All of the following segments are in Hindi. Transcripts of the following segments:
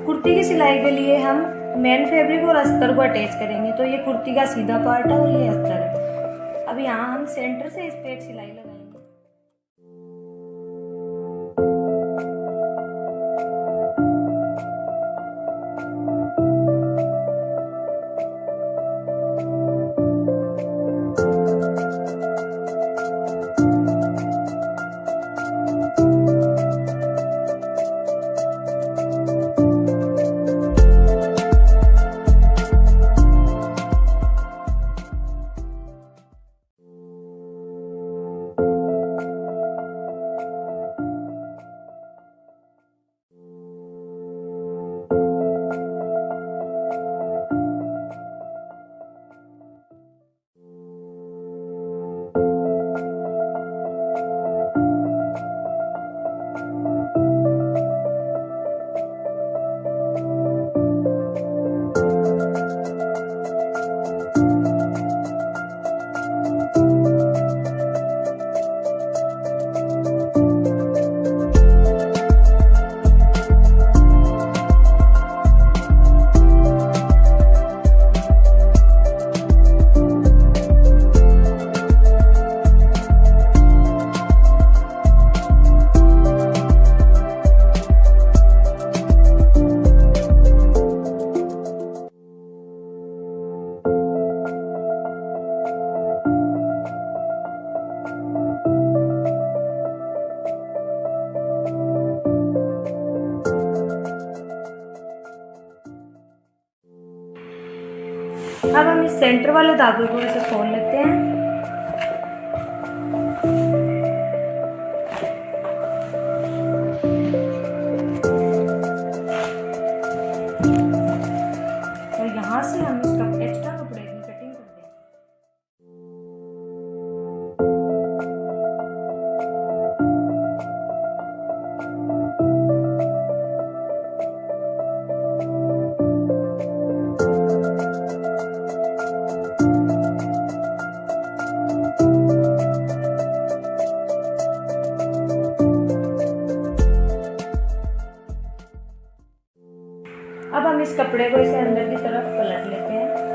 कुर्ती की सिलाई के लिए हम मेन फैब्रिक और अस्तर को अटैच करेंगे। तो ये कुर्ती का सीधा पार्ट है और ये अस्तर है। अब यहाँ हम सेंटर से इस पे एक सिलाई लगाएंगे। अब हम इस सेंटर वाले धागे को ऐसे खोल लेते हैं। और यहाँ से हम इसका एक्स्ट्रा कपड़े की कटिंग कर देंगे। अब हम इस कपड़े को इसे अंदर की तरफ पलट लेते हैं।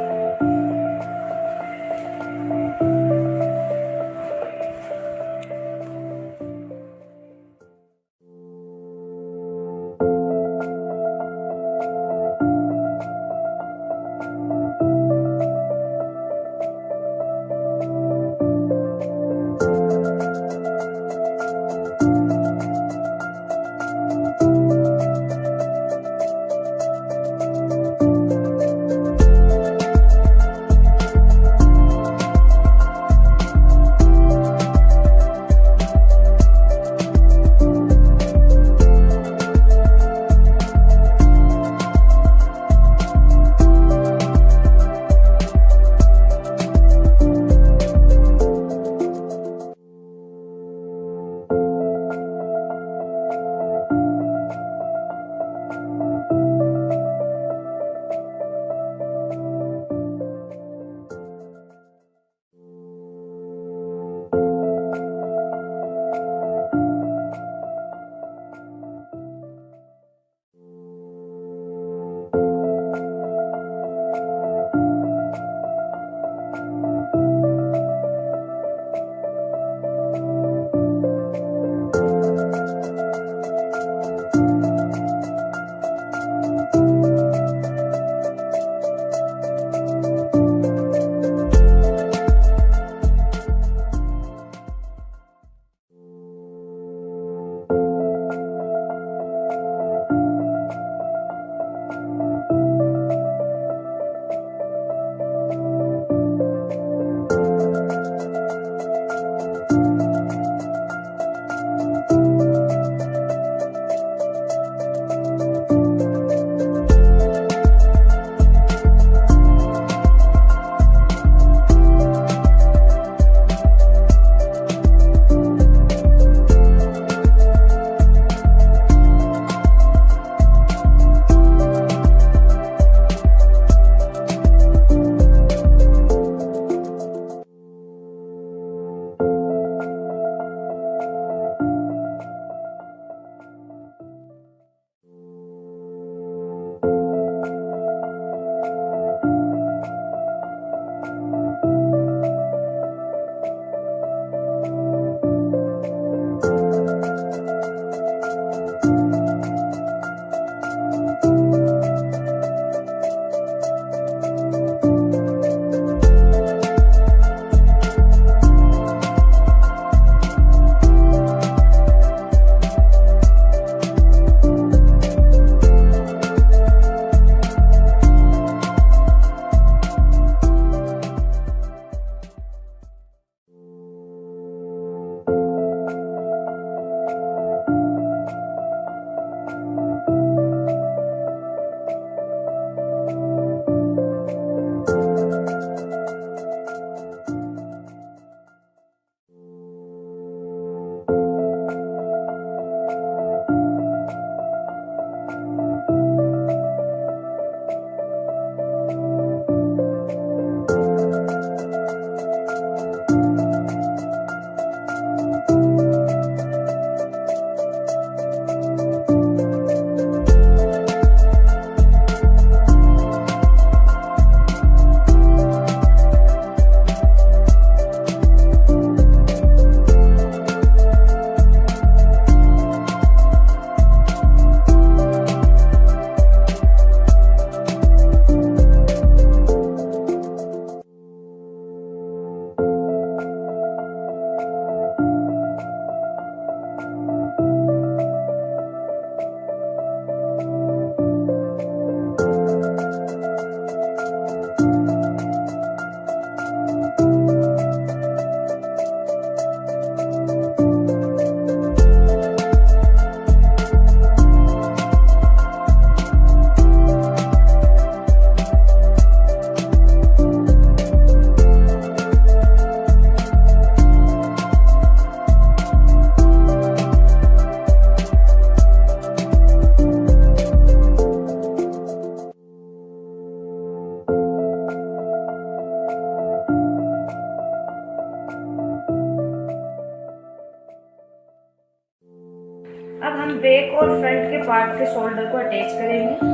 और फ्रंट के पार्ट के शोल्डर को अटैच करेंगे।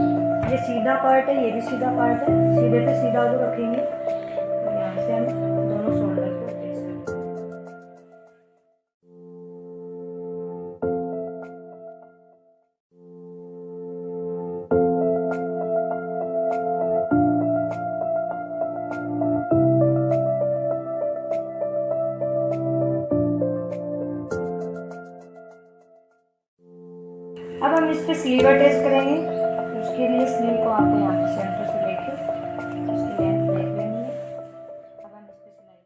ये सीधा पार्ट है, ये भी सीधा पार्ट है, सीधे पे सीधा जो रखेंगे, यहाँ से हम दोनों शोल्डर को अटैच करेंगे। अब हम इस पे स्लीव अटैच करेंगे। उसके लिए स्लीव को आपको यहाँ पे सेंटर से लेके उसकी लेंथ देख लेनी है। अब हम इस पे सिलाई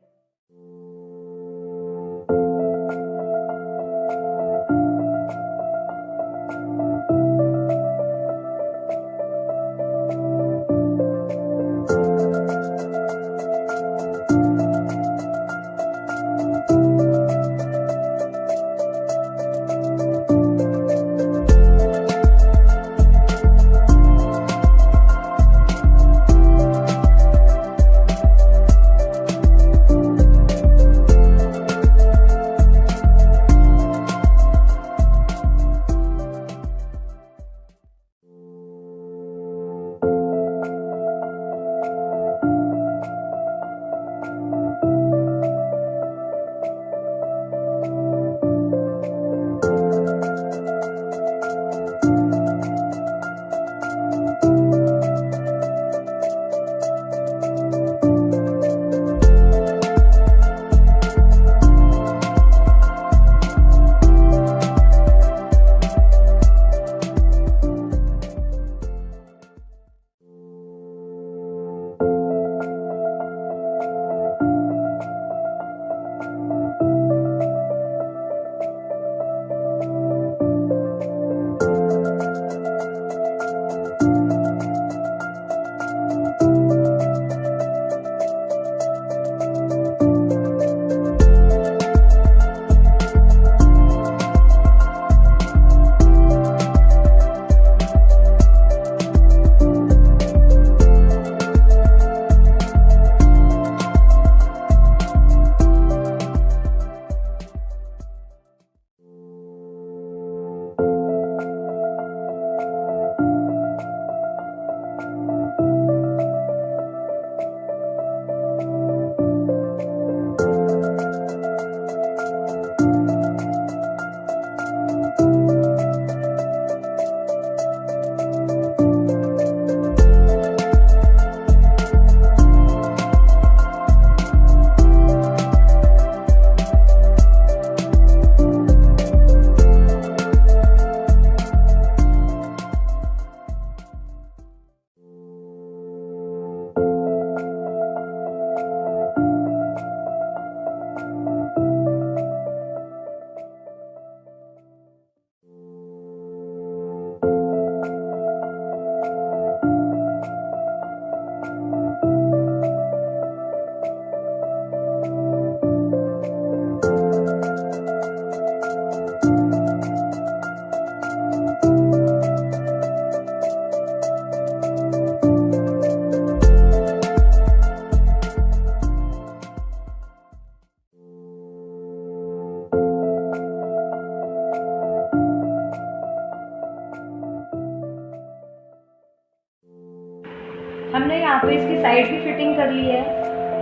हमने यहाँ पे इसकी साइड की फिटिंग कर ली है।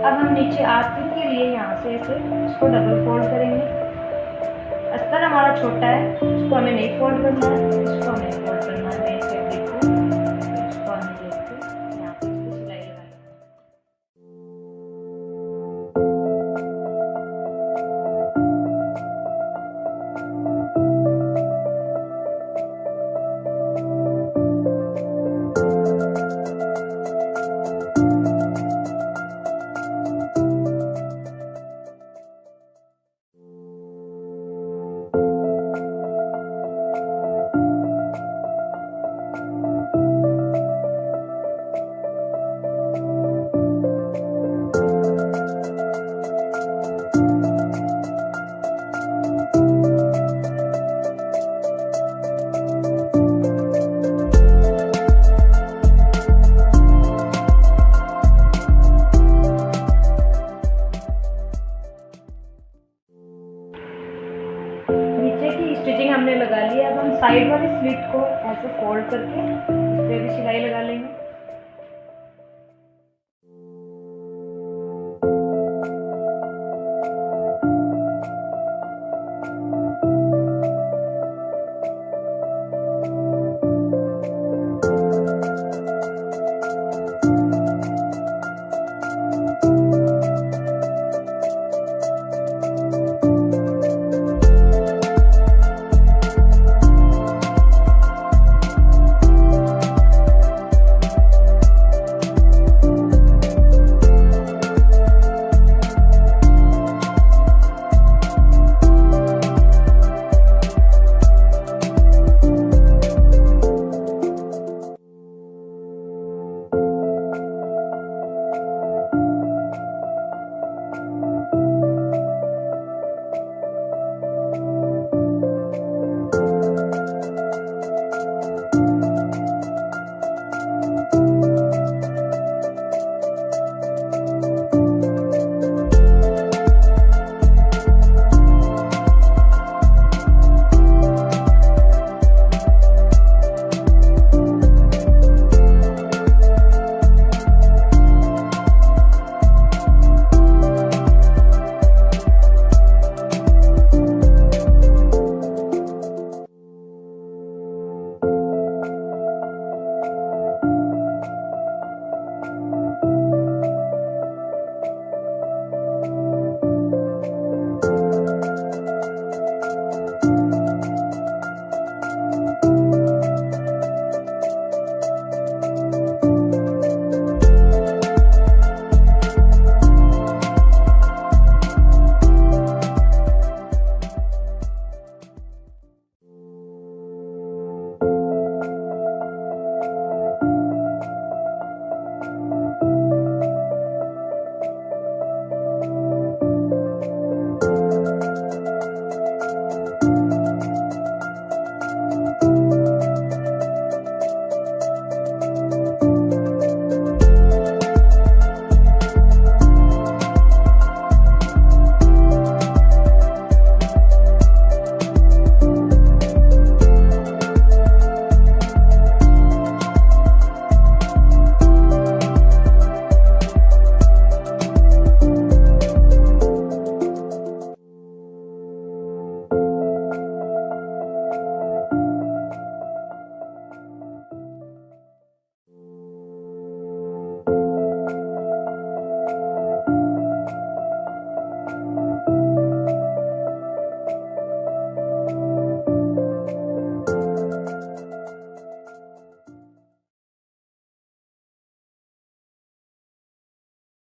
अब हम नीचे आस्तीन के लिए यहाँ से ऐसे इसको डबल फोल्ड करेंगे। अस्तर हमारा छोटा है, इसको हमें नहीं फोल्ड करना है, इसको हमें फोल्ड करना है मेन फैब्रिक को। इसको हमें देख के यहाँ पे इसको सिलाई लगानी है। फोल्ड करके इस पर भी सिलाई लगा लेंगे।